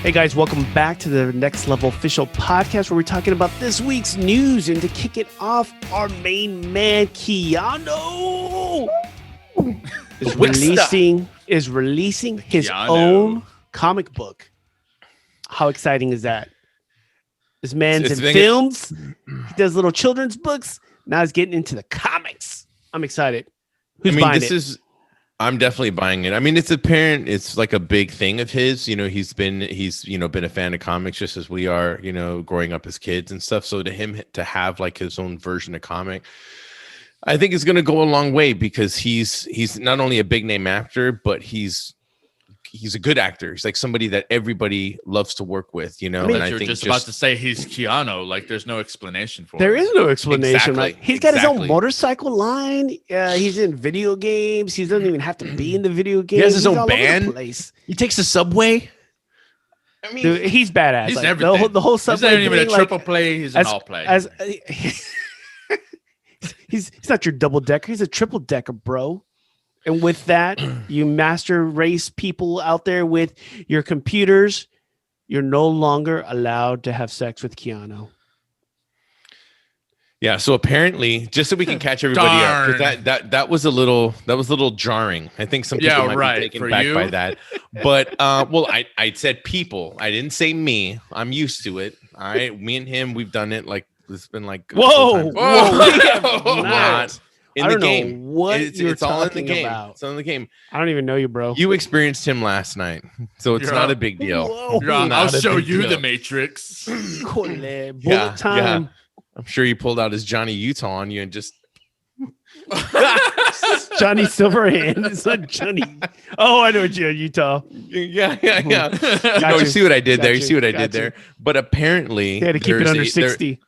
Hey guys, welcome back to the Next Level Official Podcast, where we're talking about this week's news. And to kick it off, our main man Keanu is releasing his own comic book. How exciting is that? This man's in films. He does little children's books. Now he's getting into the comics. I'm excited. Who's buying it? I'm definitely buying it. I mean, it's apparent. It's like a big thing of his. You know, he's been a fan of comics just as we are. You know, growing up as kids and stuff. So to him to have like his own version of comic, I think is going to go a long way because he's not only a big name actor, but he's a good actor. He's like somebody that everybody loves to work with, you know. I think just about to say he's Keanu. Like, there's no explanation for it. There is no explanation. Exactly. Like, he's got his own motorcycle line. He's in video games. He doesn't even have to be in the video games. He has his own band. He takes the subway. I mean, dude, he's badass. He's like, everything. The whole subway. He's not even a triple play. He's an all play. He's not your double decker. He's a triple decker, bro. And with that, you master race people out there with your computers. You're no longer allowed to have sex with Keanu. Yeah. So apparently, just so we can catch everybody up, because that was a little jarring. I think some people might be taken back by that. But I said people. I didn't say me. I'm used to it. All right. Me and him, we've done it. Like it's been like whoa. Not. In I the don't game, know what it's all in the game. About. It's all in the game. I don't even know you, bro. You experienced him last night, so it's not a big deal. I'll show you the Matrix. Bullet time. Yeah. I'm sure he pulled out his Johnny Utah on you and just Johnny Silverhand. It's not Johnny. Oh, I know what you Utah. Yeah. You see what I did there? You see what I did there? But apparently, they had to keep it under 60.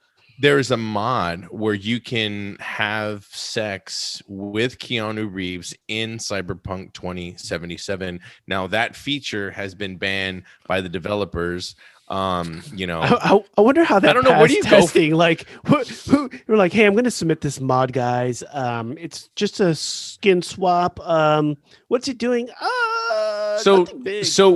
There's a mod where you can have sex with Keanu Reeves in Cyberpunk 2077. Now that feature has been banned by the developers. You know, I wonder how that. I don't know. Where do you testing? Like, who we're like, hey, I'm going to submit this mod, guys. It's just a skin swap. What's it doing? So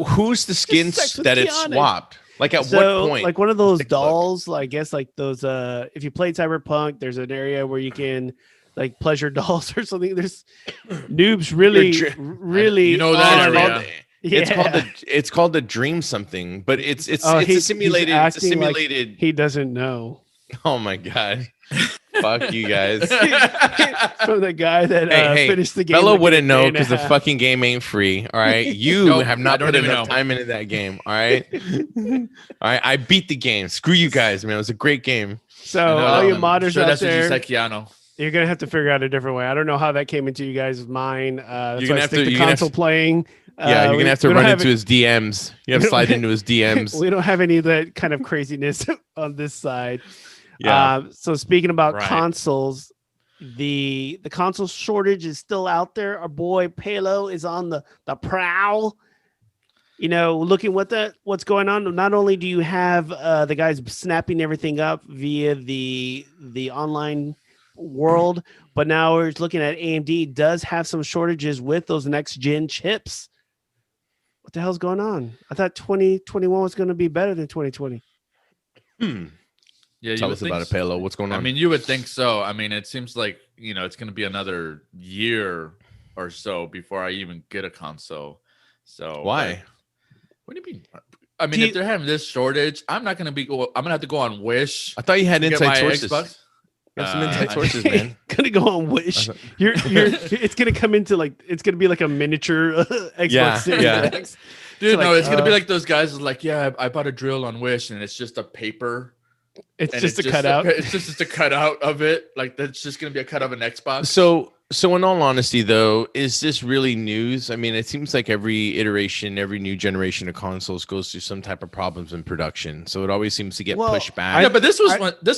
who's the skins that it's swapped? Like at what point? Like one of those dolls, I guess like those if you played Cyberpunk, there's an area where you can like pleasure dolls or something. There's noobs really you know that area. It's called the dream something, but it's a simulated. It's a simulated. Like he doesn't know. Oh my god! Fuck you guys. From the guy that finished the game. Pelo wouldn't know because the fucking game ain't free. All right, you have not put enough time into that game. All right, I beat the game. Screw you guys, man. It was a great game. So all you modders out that's there, what you said, Keanu. You're gonna have to figure out a different way. I don't know how that came into you guys' mind. That's why I stick to console playing. Yeah, you're gonna have to run into his DMs. You have to slide into his DMs. We don't have any of that kind of craziness on this side. Yeah. So speaking about consoles, the console shortage is still out there. Our boy Pelo is on the prowl. You know, looking what's going on. Not only do you have the guys snapping everything up via the online world, but now we're looking at AMD does have some shortages with those next gen chips. What the hell's going on? I thought 2021 was going to be better than 2020. Yeah, tell us about it, Pelo. What's going on? I mean, you would think so. I mean, it seems like, you know, it's going to be another year or so before I even get a console. So why? What do you mean? I mean, if they're having this shortage, I'm going to have to go on Wish. I thought you had inside sources. Xbox. You have some inside sources, man. Gonna go on Wish. It's gonna come into like it's gonna be like a miniature Xbox Series X. Dude, no, it's gonna be like those guys like, I bought a drill on Wish and it's just a paper. It's just a cutout. It's just a cutout of it. Like that's just gonna be a cut of an Xbox. So in all honesty, though, is this really news? I mean, it seems like every iteration, every new generation of consoles goes through some type of problems in production. So it always seems to get pushed back. Yeah, but this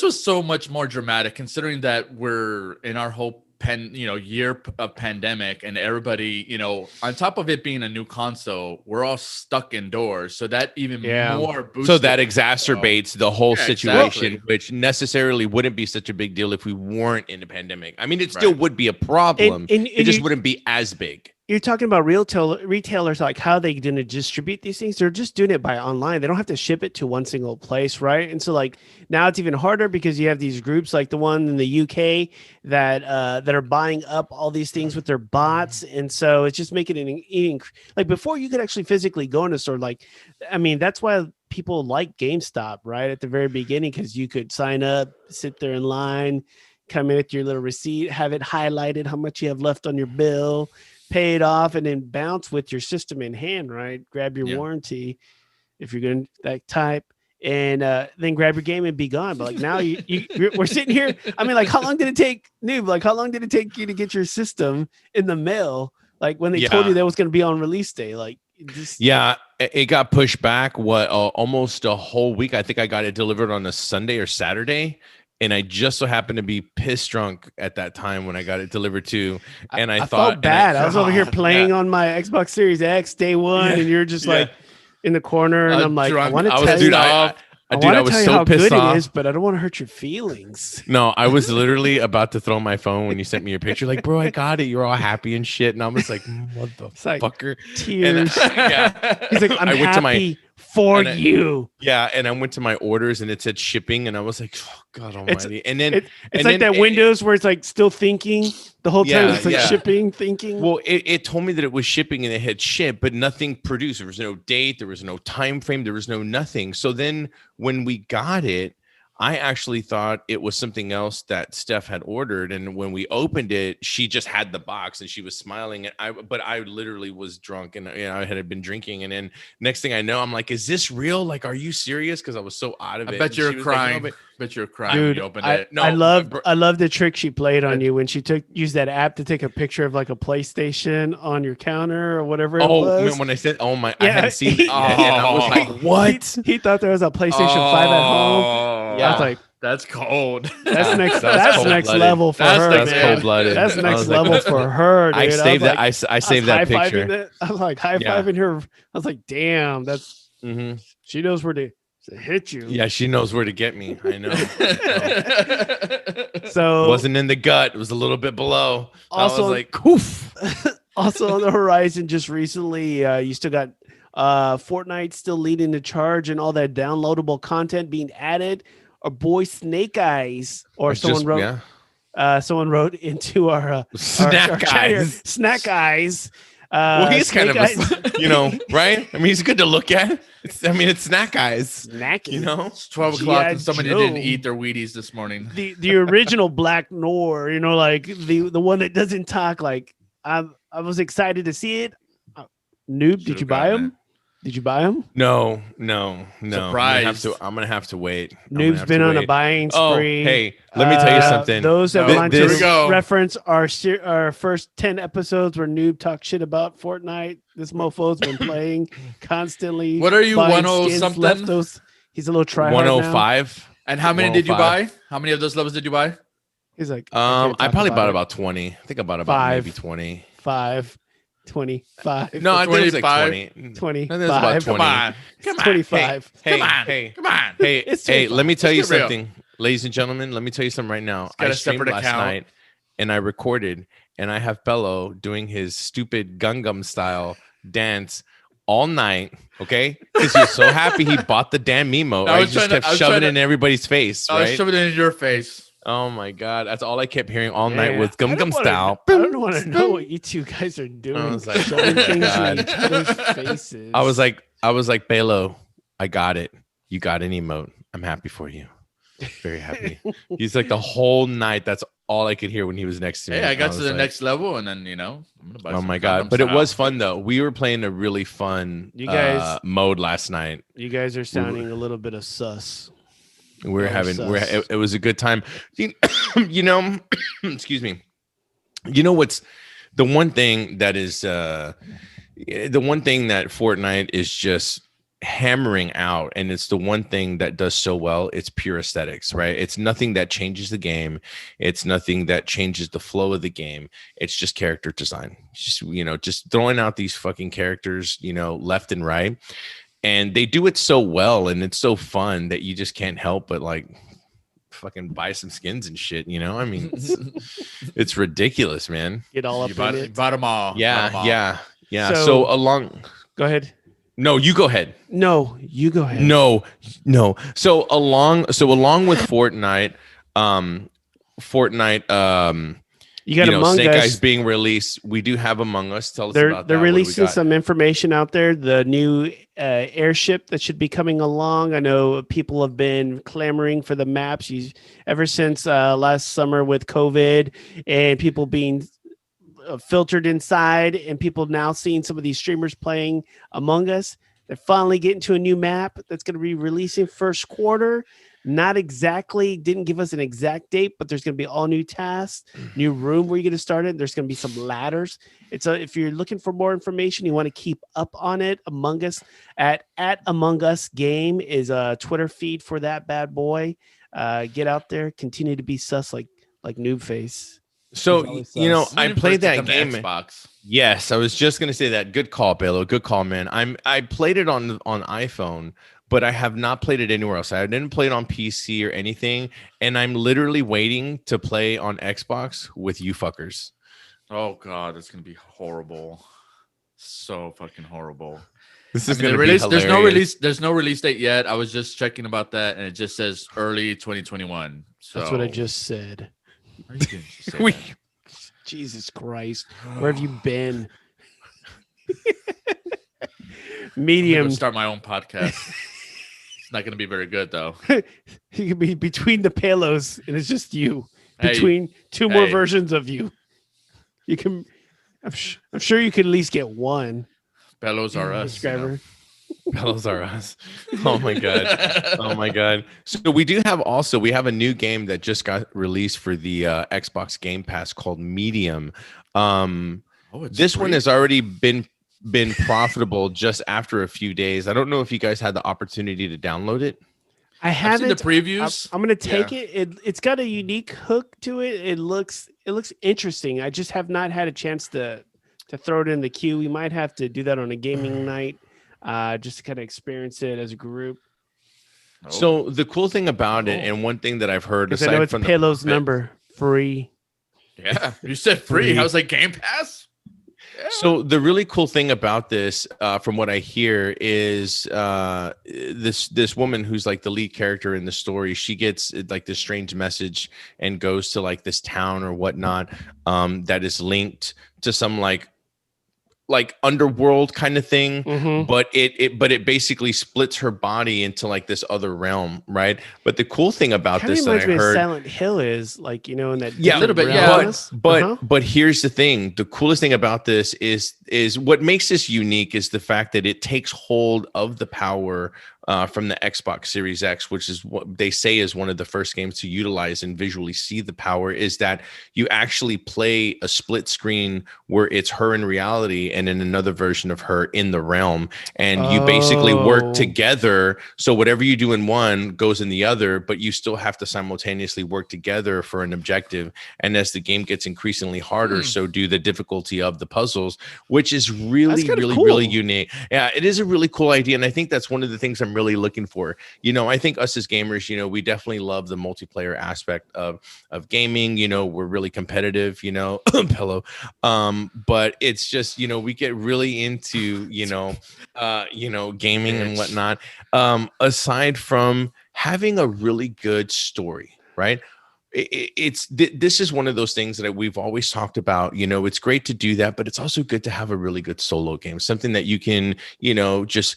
was so much more dramatic considering that we're in our whole year of pandemic and everybody, you know, on top of it being a new console, we're all stuck indoors. So that even more boosts. So that exacerbates the whole situation, which necessarily wouldn't be such a big deal if we weren't in a pandemic. I mean, it still would be a problem. It just wouldn't be as big. you're talking about retailers, like how they going to distribute these things. They're just doing it by online. They don't have to ship it to one single place, right? And so like now it's even harder because you have these groups like the one in the UK that are buying up all these things with their bots, and so it's just making it like before you could actually physically go in a store. Like, I mean, that's why people like GameStop, right, at the very beginning, because you could sign up, sit there in line, come in with your little receipt, have it highlighted how much you have left on your bill, pay it off, and then bounce with your system in hand, right? Grab your warranty if you're going to that type, and then grab your game and be gone. But like now we're sitting here. I mean, like, how long did it take, Noob? Like, how long did it take you to get your system in the mail? Like when they told you that was going to be on release day, like. It got pushed back almost a whole week. I think I got it delivered on a Sunday or Saturday, and I just so happened to be piss drunk at that time when I got it delivered too. And I thought felt bad. I was over here playing on my Xbox Series X day one, and you're just like in the corner, and I'm like, I want to tell you. I was tell you so how pissed good off. It is, but I don't want to hurt your feelings. No, I was literally about to throw my phone when you sent me your picture. Like, bro, I got it. You're all happy and shit. And I was like, motherfucker. Like, tears. He's like, I'm happy for you. Yeah, and I went to my orders and it said shipping, and I was like, oh, God almighty. And then it's like that Windows where it's like still thinking the whole time. It's like shipping, thinking. Well, it told me that it was shipping and it had shipped, but nothing produced. There was no date. There was no time frame. There was no nothing. So then when we got it, I actually thought it was something else that Steph had ordered. And when we opened it, she just had the box and she was smiling. But I literally was drunk and I had been drinking. And then next thing I know, I'm like, is this real? Like, are you serious? Because I was so out of it. I bet you're crying. Like, bet you're crying. Dude, when you opened it. No, I love the trick she played on you when she used that app to take a picture of like a PlayStation on your counter or whatever it was. Man, when I said, I hadn't seen it. And I was like, what? He thought there was a PlayStation 5 at home. Yeah. I was like, that's cold. That's next level for her. That's cold-blooded. That's next level for her, dude. I saved that. I saved that picture. I was like high-fiving her. I was like, damn, that's she knows where to hit you. Yeah, she knows where to get me. I know. So it wasn't in the gut. It was a little bit below. Also, I was like, oof. Also on the horizon, just recently, you still got Fortnite still leading the charge and all that downloadable content being added. Our boy Snake Eyes, or someone wrote into our Snack Eyes. Snack Eyes. Well, he's kind of right? I mean, he's good to look at. It's Snack Eyes. Snacking. It's 12 o'clock and somebody didn't eat their Wheaties this morning. The original Black Noir, like the one that doesn't talk. Like I was excited to see it. Noob, did you buy him? Did you buy them? No. Surprise! I'm gonna have to wait. Noob's been on a buying spree. Hey, let me tell you something. Those that want to reference our first 10 episodes where Noob talked shit about Fortnite. This mofo's been playing constantly. What are you, 10 something? He's a little tryhard 105. And how many did you buy? How many of those levels did you buy? He's like, I probably bought about 20. I think I bought about maybe 20. 25. No, I think it was like 20. 25. I think it was about 20. Come on. 25. Come on. Hey, let me tell you something. Ladies and gentlemen, let me tell you something right now. I streamed last night and I recorded, and I have Pelo doing his stupid Gungam style dance all night, okay? Because he was so happy he bought the damn emote. I just kept shoving it in everybody's face, right? I was shoving it in your face. Oh my God, that's all I kept hearing all night with Gum style. I don't want to know what you two guys are doing. I was like, shoving things in each other's faces. I was like, Pelo, I got it. You got an emote. I'm happy for you. Very happy. He's like the whole night. That's all I could hear when he was next to me. Hey, I got to the next level, and then I'm gonna buy. Oh my God! But it was fun though. We were playing a really fun mode last night. You guys are sounding a little bit of sus. It was a good time. Excuse me. What's the one thing that is the one thing that Fortnite is just hammering out, and it's the one thing that does so well. It's pure aesthetics, right? It's nothing that changes the game. It's nothing that changes the flow of the game. It's just character design. Just throwing out these fucking characters, left and right. And they do it so well, and it's so fun that you just can't help but like fucking buy some skins and shit. You know, I mean, it's ridiculous, man. Get all up in it. Bought them all. Yeah. So along. Go ahead. No, you go ahead. No, you go ahead. No. So along with Fortnite, you got Among Snake Us. Eyes being released. We do have Among Us. Tell us about that. They're releasing some information out there. The new airship that should be coming along. I know people have been clamoring for the maps ever since last summer with COVID and people being filtered inside, and people now seeing some of these streamers playing Among Us. They're finally getting to a new map that's going to be releasing first quarter. Not exactly, didn't give us an exact date, but there's going to be all new tasks, new room where you're going to start it. There's going to be some ladders. If you're looking for more information, you want to keep up on it. Among Us at Among Us Game is a Twitter feed for that bad boy. Get out there, continue to be sus like Noobface. So, I played that game. Xbox. Yes, I was just going to say that. Good call, Pelo. Good call, man. I played it on iPhone, but I have not played it anywhere else. I didn't play it on PC or anything, and I'm literally waiting to play on Xbox with you fuckers. Oh God, it's going to be horrible. So fucking horrible. This is going to be hilarious. There's no release date yet. I was just checking about that, and it just says early 2021. So that's what I just said. Jesus Christ, where have you been? Medium. I'm gonna start my own podcast. It's not going to be very good though. You could be between the Pelos, and it's just you. Between two more versions of you. You can. I'm sure you could at least get one. Pelos are us. Pelos are us. Oh my god. So we have a new game that just got released for the Xbox Game Pass called Medium. This one has already been profitable just after a few days. I don't know if you guys had the opportunity to download it. I haven't. I've seen the previews. I'm going to take it. It's got a unique hook to it. It looks interesting. I just have not had a chance to throw it in the queue. We might have to do that on a gaming night. Just to kind of experience it as a group. So the cool thing about it, and one thing that I've heard, aside I know it's from Pelo's number, free. Yeah, you said free. I was like, Game Pass. Yeah. So the really cool thing about this, from what I hear, is this woman who's like the lead character in the story. She gets like this strange message and goes to like this town or whatnot that is linked to some like underworld kind of thing, but it basically splits her body into like this other realm, right? But the cool thing about this that I heard, Silent Hill is like, in that a little bit, yeah. But here's the thing: the coolest thing about this is what makes this unique is the fact that it takes hold of the power from the Xbox Series X, which is what they say is one of the first games to utilize and visually see the power, is that you actually play a split screen where it's her in reality and in another version of her in the realm. And you basically work together. So whatever you do in one goes in the other, but you still have to simultaneously work together for an objective. And as the game gets increasingly harder, so do the difficulty of the puzzles, which is really unique. Yeah, it is a really cool idea. And I think that's one of the things I'm really looking for. I think us as gamers, we definitely love the multiplayer aspect of gaming. We're really competitive, Pelo. But it's just, we get really into, gaming and whatnot. Aside from having a really good story, right? This is one of those things that we've always talked about. It's great to do that, but it's also good to have a really good solo game, something that you can, just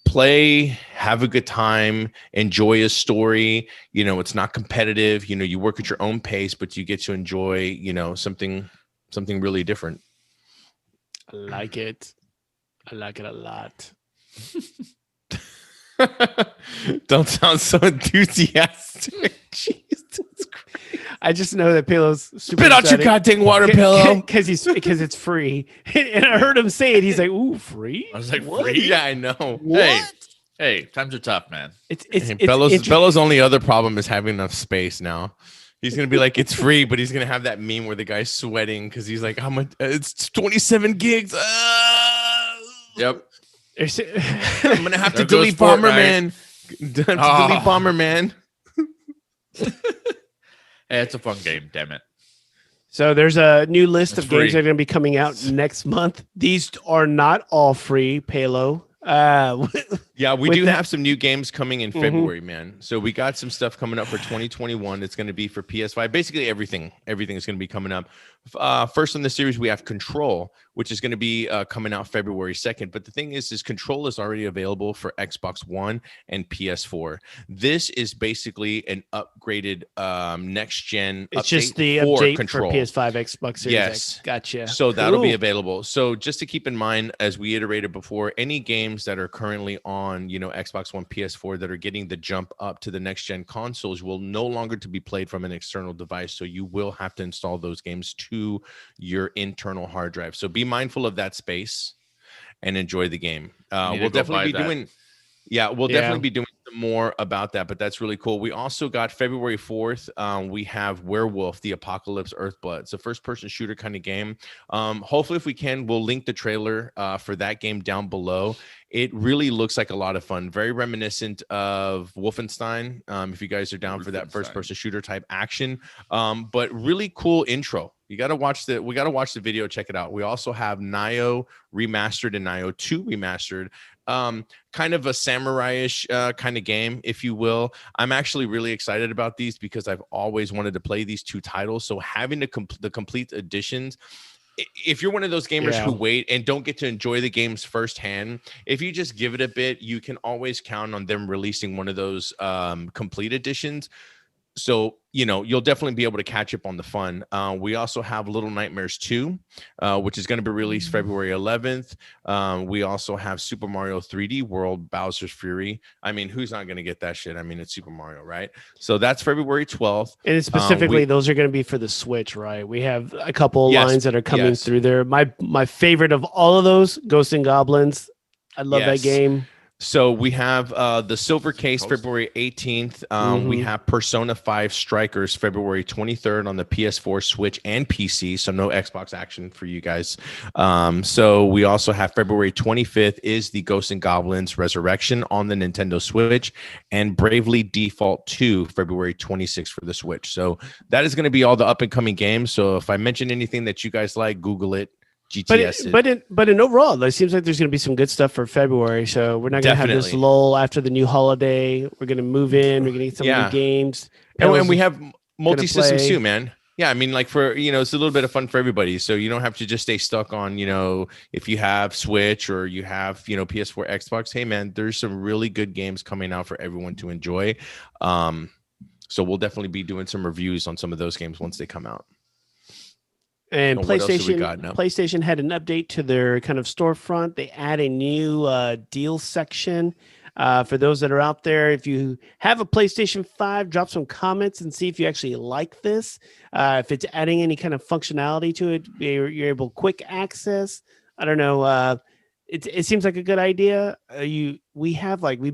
play, have a good time, enjoy a story. It's not competitive. You work at your own pace, but you get to enjoy, something really different. I like it. I like it a lot. Don't sound so enthusiastic. Jesus Christ. I just know that Pelo's super spit out your goddamn water, Pelo, because it's free. And I heard him say it. He's like, "Ooh, free." I was like, what? "Free?" Yeah, I know. What? Hey, times are tough, man. Pelo's only other problem is having enough space now. He's gonna be like, it's free, but he's gonna have that meme where the guy's sweating because he's like, how much? It's 27 gigs. Yep. I'm gonna have to delete Bomberman. Delete Bomberman. It's a fun game, damn it. So there's a new list It's of games free. that are going to be coming out next month. These are not all free, Pelo. Yeah, we With do that- have some new games coming in Mhm. February, man. So we got some stuff coming up for 2021. It's going to be for PS5. Basically, everything is going to be coming up. First in the series, we have Control, which is going to be coming out February 2nd. But the thing is Control is already available for Xbox One and PS4. This is basically an upgraded next gen. It's just the for update Control. for PS5, Xbox Series Yes. X. Gotcha. So that'll be Cool. available. So just to keep in mind, as we iterated before, any games that are currently on, Xbox One, PS4 that are getting the jump up to the next gen consoles will no longer to be played from an external device. So you will have to install those games to your internal hard drive. So be mindful of that space and enjoy the game. We'll definitely be doing. Yeah, we'll definitely be doing some more about that, but that's really cool. We also got February 4th. We have Werewolf, the Apocalypse Earthblood. It's a first-person shooter kind of game. Hopefully, if we can, we'll link the trailer for that game down below. It really looks like a lot of fun. Very reminiscent of Wolfenstein, if you guys are down for that first-person shooter type action. But really cool intro. We got to watch the video, check it out. We also have Nioh Remastered and Nioh 2 Remastered. Kind of a samurai-ish kind of game, if you will. I'm actually really excited about these because I've always wanted to play these two titles. So having the complete editions, if you're one of those gamers who wait and don't get to enjoy the games firsthand, if you just give it a bit, you can always count on them releasing one of those complete editions. So, you'll definitely be able to catch up on the fun. We also have Little Nightmares 2, which is going to be released February 11th. We also have Super Mario 3D World, Bowser's Fury. I mean, who's not going to get that shit? I mean, it's Super Mario, right? So that's February 12th. And specifically, those are going to be for the Switch, right? We have a couple lines that are coming through there. My favorite of all of those, Ghosts and Goblins. I love that game. So we have the Silver Case February 18th. We have Persona 5 Strikers February 23rd on the PS4, Switch, and PC. So no Xbox action for you guys. So we also have February 25th is the Ghosts and Goblins Resurrection on the Nintendo Switch, and Bravely Default 2 February 26th for the Switch. So that is going to be all the up and coming games. So if I mention anything that you guys like, Google it. But in overall, it seems like there's going to be some good stuff for February. So we're not going to have this lull after the new holiday. We're going to move in. We're going to get some new games. And we have multi-systems too, man. Yeah, I mean, like for, it's a little bit of fun for everybody. So you don't have to just stay stuck on, if you have Switch or you have, PS4, Xbox. Hey, man, there's some really good games coming out for everyone to enjoy. So we'll definitely be doing some reviews on some of those games once they come out. And PlayStation had an update to their kind of storefront. They add a new deal section. For those that are out there, if you have a PlayStation 5, drop some comments and see if you actually like this. If it's adding any kind of functionality to it, you're able quick access. I don't know. It seems like a good idea. We've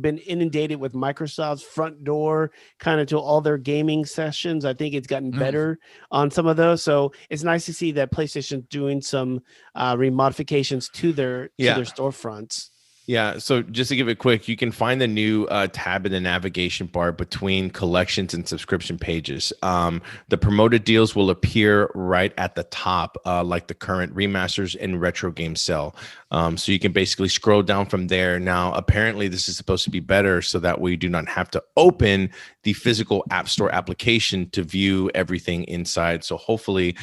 been inundated with Microsoft's front door kind of to all their gaming sessions. I think it's gotten better on some of those. So it's nice to see that PlayStation doing some remodifications to their storefronts. Yeah, so just to give it quick, you can find the new tab in the navigation bar between collections and subscription pages. The promoted deals will appear right at the top, like the current remasters and retro game sale. So you can basically scroll down from there. Now, apparently, this is supposed to be better so that we do not have to open the physical App Store application to view everything inside. So hopefully,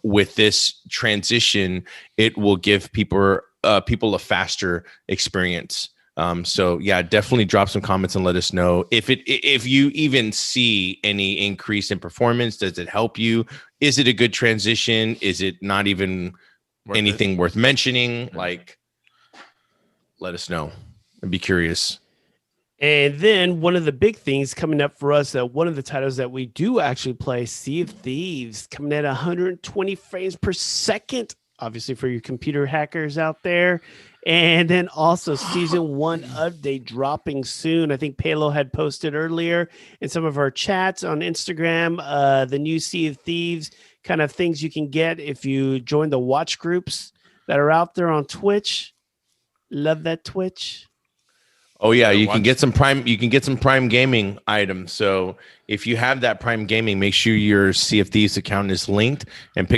with this transition, it will give people a faster experience. So yeah, definitely drop some comments and let us know if you even see any increase in performance. Does it help you? Is it a good transition? Is it not even anything worth mentioning? Like, let us know. I'd be curious. And then one of the big things coming up for us, one of the titles that we do actually play, Sea of Thieves, coming at 120 frames per second. Obviously, for your computer hackers out there. And then also season 1 update dropping soon. I think Pelo had posted earlier in some of our chats on Instagram, the new Sea of Thieves kind of things you can get if you join the watch groups that are out there on Twitch. Love that Twitch. Oh yeah, you can get some Prime. You can get some Prime Gaming items. So if you have that Prime Gaming, make sure your Sea of Thieves account is linked and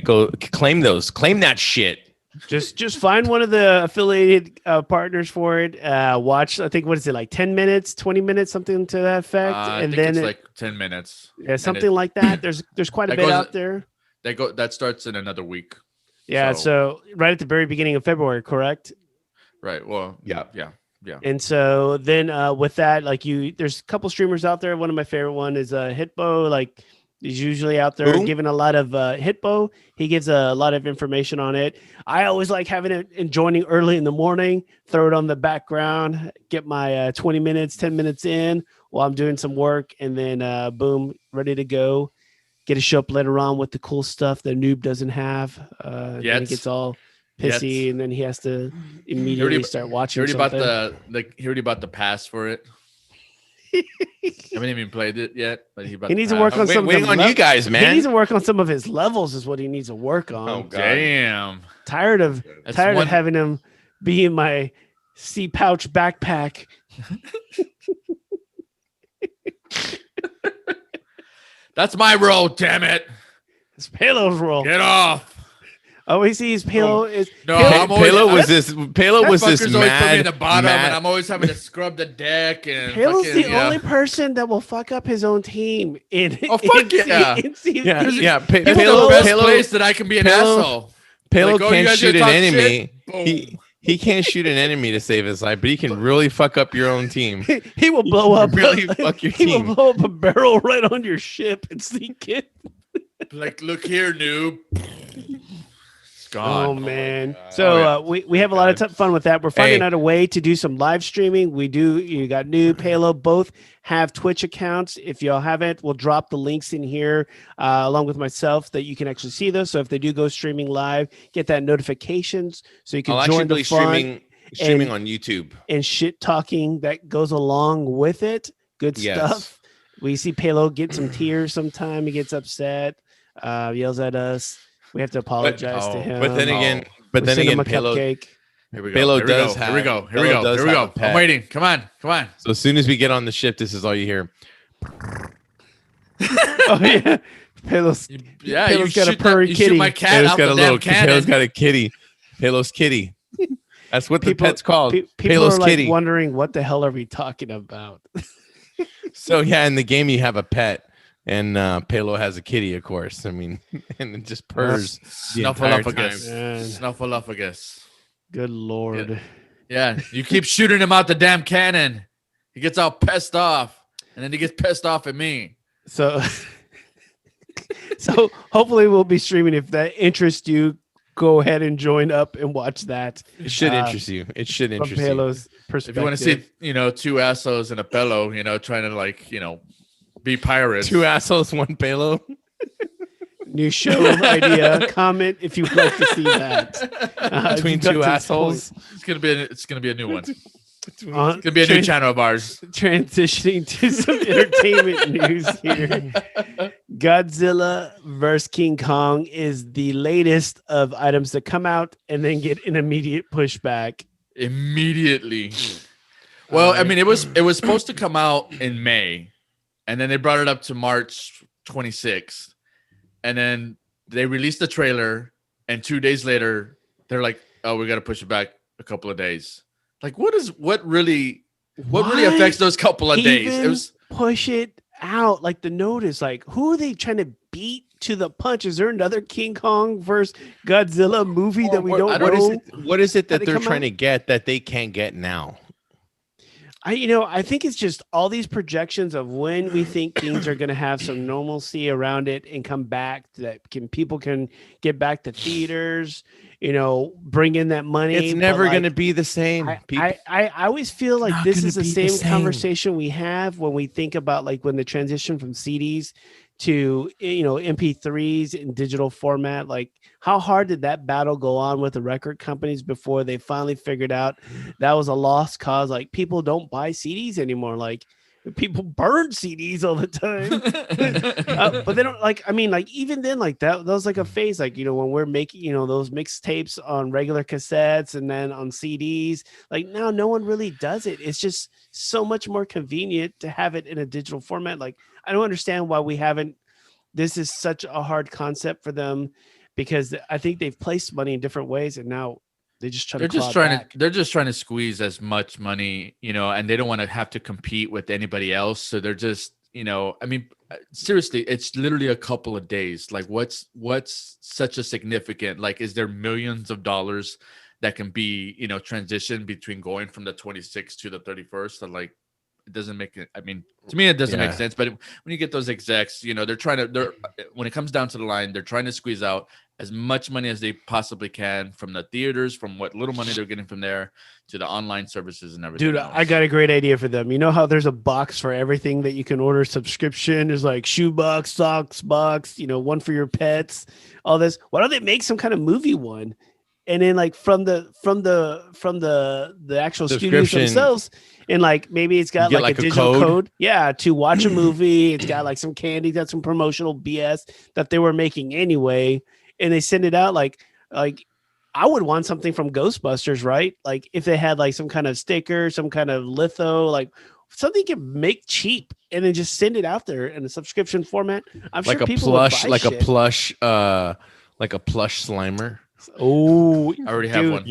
claim those. Claim that shit. Just find one of the affiliated partners for it. Watch, I think, what is it, like 10 minutes, 20 minutes, something to that effect, and then it's like 10 minutes. Yeah, something like that. There's quite a bit out there. That starts in another week. Yeah, so right at the very beginning of February, correct? Right. Well, yeah. And so then with that, like there's a couple streamers out there. One of my favorite one is Hitbo. Like he's usually out there giving a lot of Hitbo. He gives a lot of information on it. I always like having it and joining early in the morning, throw it on the background, get my 20 minutes, 10 minutes in while I'm doing some work, and then boom, ready to go. Get to show up later on with the cool stuff that Noob doesn't have. Then he gets all pissy, and then he has to immediately start watching. He already bought the pass for it. I haven't even played it yet, but he needs to work on some. Waiting on you guys, man. He needs to work on some of his levels. Is what he needs to work on. Oh God. Damn! Tired of having him be in my sea pouch backpack. That's my role, damn it! It's Pelo's role. Get off! Oh, he sees Pelo is Pelo was this mad, put me in the bottom, and I'm always having to scrub the deck. And Pelo's the only person that will fuck up his own team. Fuck yeah! Yeah. Pelo, the best place that I can be an asshole. Pelo can't shoot an enemy. He can't shoot an enemy to save his life, but he can really fuck up your own team. He will blow up. Really fuck your team. He will blow up a barrel right on your ship and sneak in. Like, look here, noob. Gone. Oh man! So we have a lot of fun with that. We're finding out a way to do some live streaming. You got Noob, Pelo, both have Twitch accounts. If y'all haven't, we'll drop the links in here along with myself that you can actually see those. So if they do go streaming live, get that notifications so you can join the fun. Streaming on YouTube and shit talking that goes along with it. Good stuff. We see Pelo get some tears sometime. He gets upset, yells at us. We have to apologize to him. But then again, Pelo, here we go. Here we go. I'm waiting. Come on. So as soon as we get on the ship, this is all you hear. Oh yeah, Pelo's got a purry kitty. Shoot my cat Pelo's out got the a little. cannon. Pelo's got a kitty. Pelo's kitty. That's what the pet's called. People Pelo's are like kitty. Wondering what the hell are we talking about? So yeah, in the game you have a pet. And Pelo has a kitty, of course. I mean, and it just purrs. Snuffleupagus. Good Lord. Yeah, you keep shooting him out the damn cannon. He gets all pissed off. And then he gets pissed off at me. So hopefully we'll be streaming. If that interests you, go ahead and join up and watch that. It should interest you. It should interest you. Pelo's perspective. If you want to see, two assholes and a Pelo, trying to be pirates. Two assholes, one Pelo. New show idea. Comment if you would like to see that. Between two assholes. It's gonna be a new one. It's gonna be a new channel of ours. Transitioning to some entertainment news here. Godzilla vs. King Kong is the latest of items that come out and then get an immediate pushback. Immediately. Well, I mean, it was supposed to come out in May. And then they brought it up to March 26th. And then they released the trailer. And 2 days later, they're like, oh, we got to push it back a couple of days. Like, what really affects those couple of days? It was push it out. Like the notice, like, who are they trying to beat to the punch? Is there another King Kong versus Godzilla movie that we don't know? What is it that they're trying to get that they can't get now? I think it's just all these projections of when we think things are going to have some normalcy around it and come back that people can get back to theaters, bring in that money. It's never going to be the same. I always feel like this is the same conversation we have when we think about like when the transition from CDs to MP3s in digital format. Like, how hard did that battle go on with the record companies before they finally figured out that was a lost cause? Like, people don't buy CDs anymore. Like, People burn CDs all the time. But they don't like, I mean, like even then, like that was like a phase, like, when we're making, those mixtapes on regular cassettes and then on CDs, like now no one really does it. It's just so much more convenient to have it in a digital format. Like, I don't understand why we haven't, this is such a hard concept for them, because I think they've placed money in different ways, and now they're just trying they're just trying to squeeze as much money, and they don't want to have to compete with anybody else. So they're just, I mean, seriously, it's literally a couple of days. Like what's such a significant, like, is there millions of dollars that can be, transitioned between going from the 26th to the 31st? And like, it doesn't make it. I mean, to me, it doesn't make sense. But when you get those execs, they're when it comes down to the line, they're trying to squeeze out as much money as they possibly can from the theaters, from what little money they're getting from there, to the online services and everything. Dude, I got a great idea for them. You know how there's a box for everything that you can order subscription? There's like shoe box, socks box, one for your pets, all this. Why don't they make some kind of movie one? And then like from the actual studios themselves, and like maybe it's got like a digital code, to watch a movie. It's got like some candy, got some promotional BS that they were making anyway, and they send it out. Like I would want something from Ghostbusters, right? Like if they had like some kind of sticker, some kind of litho, like something you can make cheap and then just send it out there in a subscription format. I'm like sure people plush, would buy shit. like a plush Slimer. Oh, I already have one.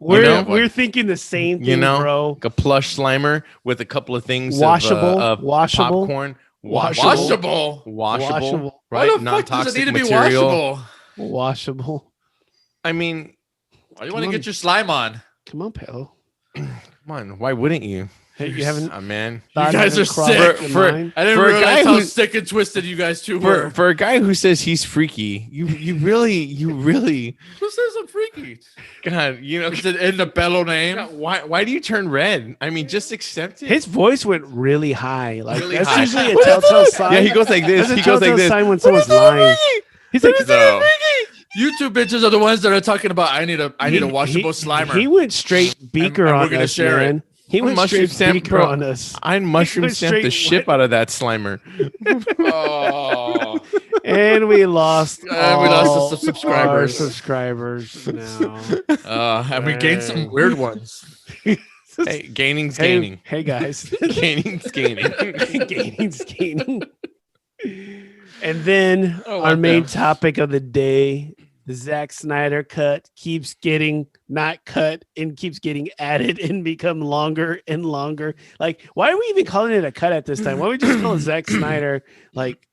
We're thinking the same thing, bro. Like a plush Slimer with a couple of things washable, of popcorn, washable, right? Why the fuck does it need to be washable? Washable. I mean, why do you want to get your slime on? Come on, Pelo. Come on, why wouldn't you? Hey, you haven't, man. You guys are sick. I didn't realize how sick and twisted you guys two were. For a guy who says he's freaky, you really. Who says I'm freaky? God, is it in the Pelo name? God, why do you turn red? I mean, just accept it. His voice went really high. Like really that's high. Usually a telltale sign. Yeah, he goes like this. He goes like this. Sign when someone's lying. He's like, no. You two bitches are the ones that are talking about. I need a washable Slimer. He went straight beaker on us, man. He went mushroom straight beaker on us. I mushroom stamped the shit out of that Slimer. Oh. And we lost. We lost the subscribers. Subscribers now. And we gained some weird ones. Hey, gaining's gaining. Hey guys, gaining's gaining. Gaining's gaining. And then our main topic of the day, the Zack Snyder cut keeps getting not cut and keeps getting added and become longer and longer. Like, why are we even calling it a cut at this time? Why don't we just call it Zack Snyder? Like,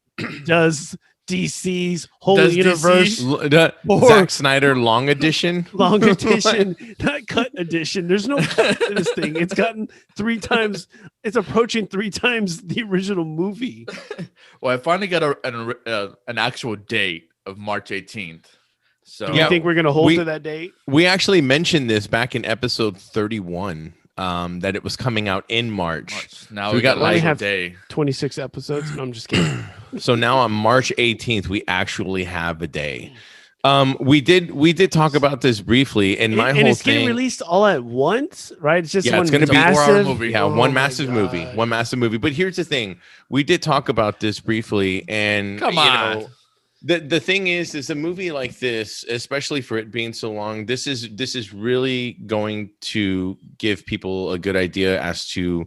does DC's whole universe Zack Snyder long edition? Long edition, not cut edition. There's no cut to this thing. It's gotten 3 times. It's approaching 3 times the original movie. Well, I finally got an actual date of March 18th. So do you think we're going to hold to that date? We actually mentioned this back in episode 31, that it was coming out in March. Now so we got like a day. 26 episodes. No, I'm just kidding. So now on March 18th, we actually have a day. We did talk about this briefly, and it's getting released all at once, right? It's just it's going to be massive movie. Yeah, one massive movie. But here's the thing: we did talk about this briefly, and come on. The thing is a movie like this, especially for it being so long, this is really going to give people a good idea as to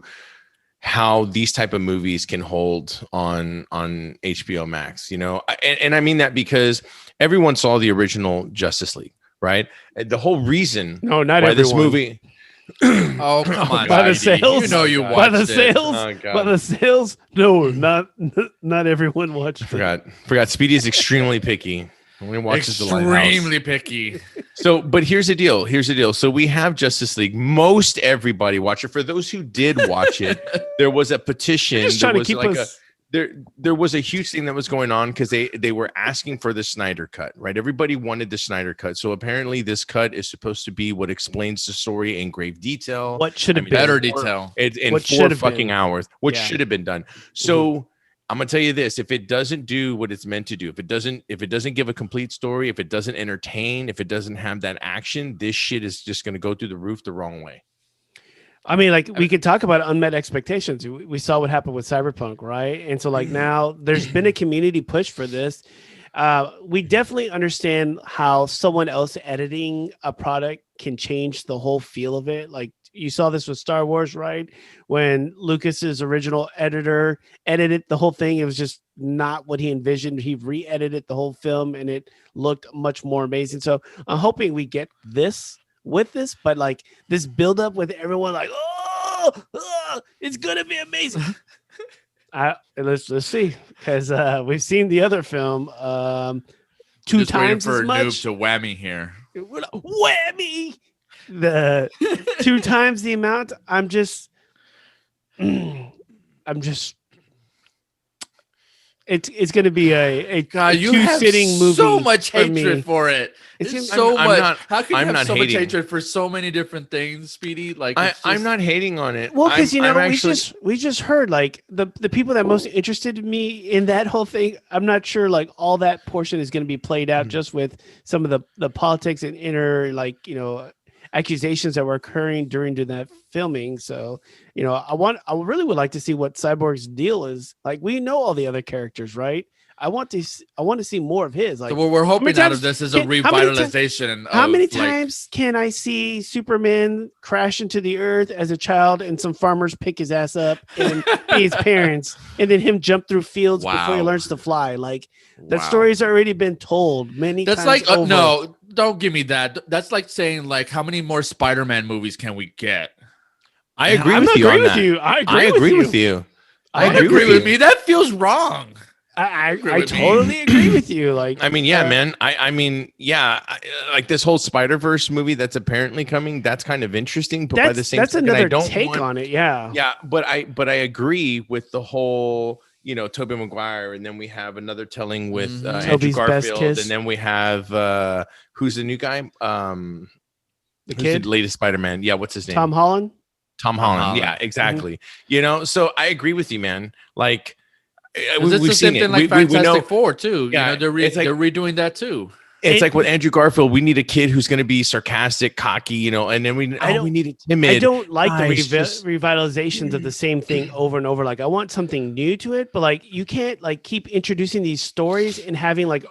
how these type of movies can hold on HBO Max, and I mean that because everyone saw the original Justice League, right? The whole reason not why everyone. This movie oh come on, by the sales, you watched by the sales, by the sales. No, not everyone watched. Forgot. Speedy is extremely picky. Only watches the Lighthouse. Extremely picky. So, but here's the deal. So we have Justice League. Most everybody watched it. For those who did watch it, there was a petition. Just trying to keep us. There was a huge thing that was going on because they were asking for the Snyder cut, right? Everybody wanted the Snyder cut. So apparently this cut is supposed to be what explains the story in grave detail. What should have been better detail in 4 fucking hours. What should have been done. So I'm gonna tell you this: if it doesn't do what it's meant to do, if it doesn't give a complete story, if it doesn't entertain, if it doesn't have that action, this shit is just gonna go through the roof the wrong way. I mean, like we could talk about unmet expectations. We saw what happened with Cyberpunk, right? And so like now there's been a community push for this. We definitely understand how someone else editing a product can change the whole feel of it. Like you saw this with Star Wars, right? When Lucas's original editor edited the whole thing, it was just not what he envisioned. He re-edited the whole film and it looked much more amazing. So I'm hoping we get this with this, but like this build up with everyone like, it's gonna be amazing. Let's see, because we've seen the other film two Just times for as much. Noob to whammy here. Whammy, the 2 times the amount. I'm just. It's going to be a God, you have sitting movie. So much for hatred me. for it. It's so I'm much. not- How can you I'm have not so much hating. hatred for so many different things, Speedy? Like I'm not hating on it. Well, because I'm we just heard like the people that most interested me in that whole thing. I'm not sure like all that portion is going to be played out just with some of the politics and inner accusations that were occurring during that filming. So I really would like to see what Cyborg's deal is. Like we know all the other characters, right? I want to see more of his. Like so what we're hoping out of this is a how many revitalization. How many of, like, times can I see Superman crash into the earth as a child and some farmers pick his ass up and be his parents and then him jump through fields before he Wow. learns to fly? Like that wow. story's already been told many That's times like over. no, don't give me that. That's like saying like how many more Spider-Man movies can we get? I agree I'm with not you on agreeing with that. you. I I agree with you. I Don't agree with me. That feels wrong. I agree with me. totally agree with you. Like I mean, yeah, man. I mean, yeah. Like this whole Spider-Verse movie that's apparently coming. That's kind of interesting. But by the same that's token, another I don't take want, on it. Yeah. Yeah, but I agree with the whole, Tobey Maguire, and then we have another telling with Andrew Tobey's best Garfield, kiss. and then we have who's the new guy? The Who's kid, the latest Spider-Man? Yeah, what's his name? Tom Holland. Tom Holland. Holland. Yeah, exactly. So I agree with you, man. Like Is this we've the seen same it. thing like we Fantastic know Four too? Yeah, They're it's like- they're redoing that too. it's like with Andrew Garfield. We need a kid who's going to be sarcastic, cocky, and then we need a timid. I don't like the Guys, just- revitalizations of the same thing over and over. Like I want something new to it, but like you can't like keep introducing these stories and having like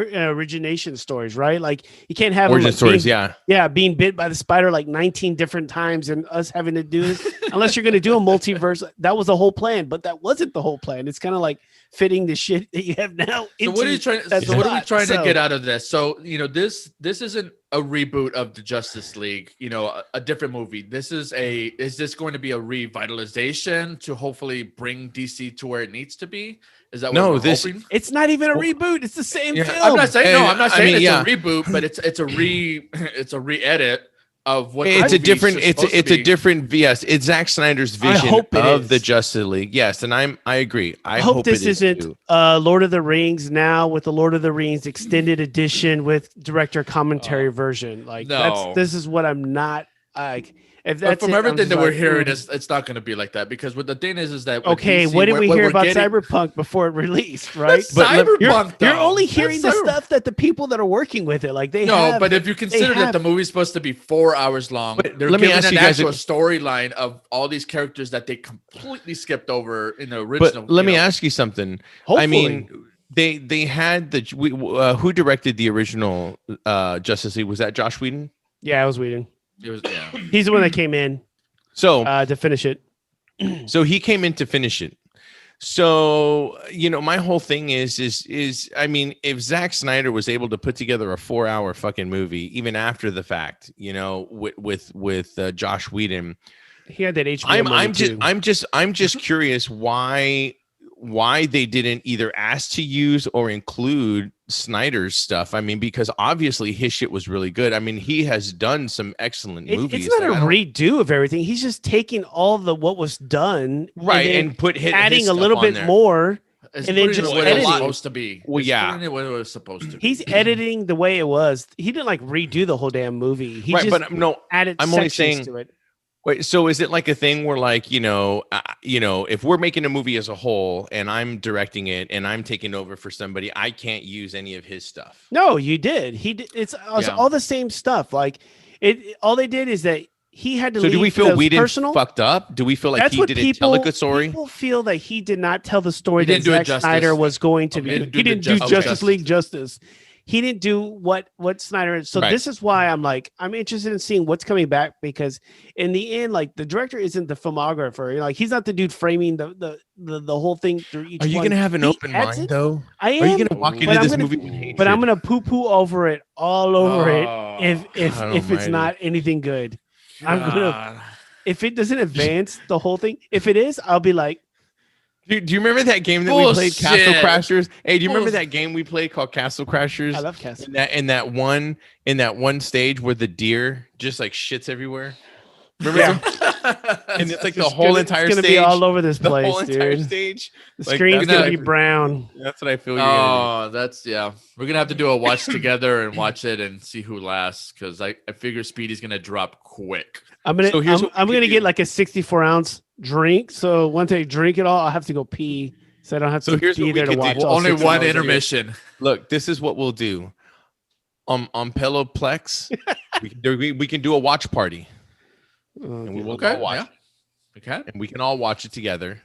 origination stories, right? Like you can't have them, origin like, stories. being bit by the spider like 19 different times and us having to do this unless you're going to do a multiverse. That was the whole plan, but that wasn't the whole plan. It's kind of like fitting the shit that you have now. So what are you trying? that So what are we plot. trying to So- get out of this? So this isn't a reboot of the Justice League. A different movie. Is this going to be a revitalization to hopefully bring DC to where it needs to be? Is that what No, we're this- hoping? It's not even a reboot. It's the same Yeah, film. I'm not saying no. And, I'm not I saying mean, it's yeah. a reboot, but it's a re-edit of what. It's the a different. movie is It's supposed to a be. different. Yes, it's Zack Snyder's vision hope it of is. the Justice League. Yes, and I agree. I hope this it is isn't too. Lord of the Rings now with the Lord of the Rings extended edition with director commentary version. Like No. this is what I'm not like. If But that's from it, I'm everything just that we're like, hearing, mm. it's not going to be like that because what the thing is that with Okay, DC, what did we hear we're about getting- Cyberpunk before it released, right? That's Cyberpunk, you're though. only hearing the That's Cyber- stuff that the people that are working with it, like they No, have. but if you consider that have- the movie's supposed to be 4 hours long, But they're let me giving ask an you guys a- actual storyline of all these characters that they completely skipped over in the original. But let me ask you something. Hopefully. I mean, they had who directed the original Justice League? Was that Josh Whedon? Yeah, I was waiting. It was, He's the one that came in So to finish it. so he came in to finish it. So my whole thing is I mean, if Zack Snyder was able to put together a 4-hour fucking movie even after the fact, with Josh Whedon, He had that HBO. I'm just curious why they didn't either ask to use or include Snyder's stuff. I mean, because obviously his shit was really good. I mean, he has done some excellent movies. It's not Like, a redo of everything. He's just taking all what was done, right, and and put his adding a stuff little on bit there. more. It's And then putting it just the way it was editing. supposed to be. Well, It's yeah. putting it where it was supposed to be. He's editing the way it was. He didn't like redo the whole damn movie. He Right, just but no, added I'm only sections saying- to it. Wait, so is it like a thing where like, if we're making a movie as a whole and I'm directing it and I'm taking over for somebody, I can't use any of his stuff. No, you did. He did. It's Yeah. all the same stuff. Like all they did is that he had to. So leave do we feel we didn't personal. fucked up? Do we feel like That's he what didn't tell a good story? People feel that he did not tell the story He that didn't do it Zack justice. Snyder was going to He be. didn't He do didn't the do justice. Justice League justice. He didn't do what Snyder is. So Right. this is why I'm interested in seeing what's coming back, because in the end, like, the director isn't the filmographer. You know, like, he's not the dude framing the whole thing through each. Are you one. gonna have an He open adds mind it. though? I am. Are you gonna walk but into I'm this gonna- movie with hatred? But I'm gonna poo over it all over it if God it's almighty. not anything good. I'm gonna God. if it doesn't advance the whole thing. If it is, I'll be like, Dude, do you remember that game that we played, Castle Bullshit. Crashers? Hey, do you remember Bullshit. that game we played called Castle Crashers? I love Castle. In that one stage where the deer just like shits everywhere. Remember? And it's like the whole entire It's gonna stage. be all over this the place, whole entire dude. stage. The Like, screen's that's gonna what be I- brown. That's what I feel you're gonna Oh, that's We're gonna have to do a watch together and watch it and see who lasts, because I figure Speedy's gonna drop quick. I'm gonna So here's what we I'm could gonna do. get like a 64-ounce drink. So once I drink it all, I'll have to go pee. So I don't have So to here's be what we there to could do. watch. Well, all Only 6 one hours of it. intermission. do. Look, this is what we'll do. On Pelo Plex, we can do a watch party. And we will Okay, all watch yeah. it. Okay. And we can all watch it together.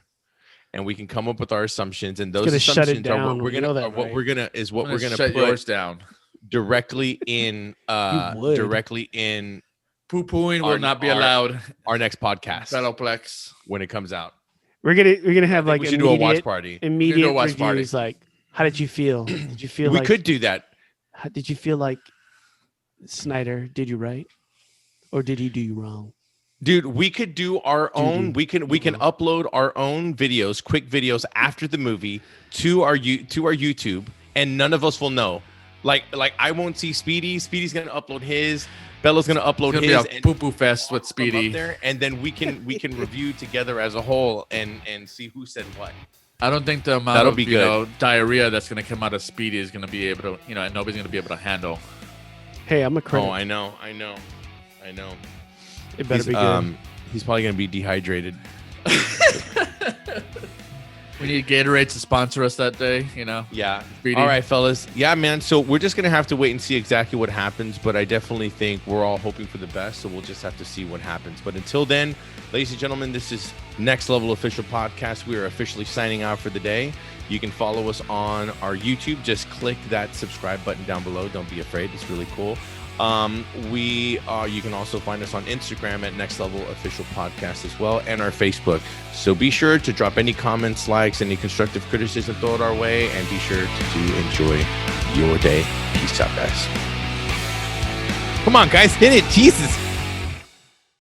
And we can come up with our assumptions. And those gonna shut it assumptions are what down. we're We know gonna that, are what right? we're gonna is what I'm we're gonna gonna shut put yours down. directly in would. directly in Poo-pooing will not be our- allowed. our next podcast Battleplex. when it comes out. We're gonna have Like like we should do a watch immediate party. immediate watch reviews. party. Like, how did you feel? Did you feel We like could do that. how, did you feel like Snyder did you right, or did he do you wrong? Dude, we could do our own. Doo-doo. We can upload our own videos, quick videos after the movie to our YouTube, and none of us will know. Like I won't see Speedy. Speedy's gonna upload his. Bella's gonna upload It's gonna his. be a and poo-poo fest with come up Speedy. there, and then we can review together as a whole and see who said what. I don't think the amount That'll of be good. diarrhea that's gonna come out of Speedy is gonna be able to, and nobody's gonna be able to handle. Hey, I'm a critic. Oh, I know. It better be good. He's probably gonna be dehydrated. We need Gatorade to sponsor us that day. Yeah. Speedy. All right, fellas. Yeah, man. So we're just gonna have to wait and see exactly what happens. But I definitely think we're all hoping for the best. So we'll just have to see what happens. But until then, ladies and gentlemen, this is Next Level Official Podcast. We are officially signing out for the day. You can follow us on our YouTube. Just click that subscribe button down below. Don't be afraid. It's really cool. You can also find us on Instagram at Next Level Official Podcast as well, and our Facebook. So be sure to drop any comments, likes, any constructive criticism, throw it our way, and be sure to enjoy your day. Peace out, guys. Come on, guys, hit it, Jesus.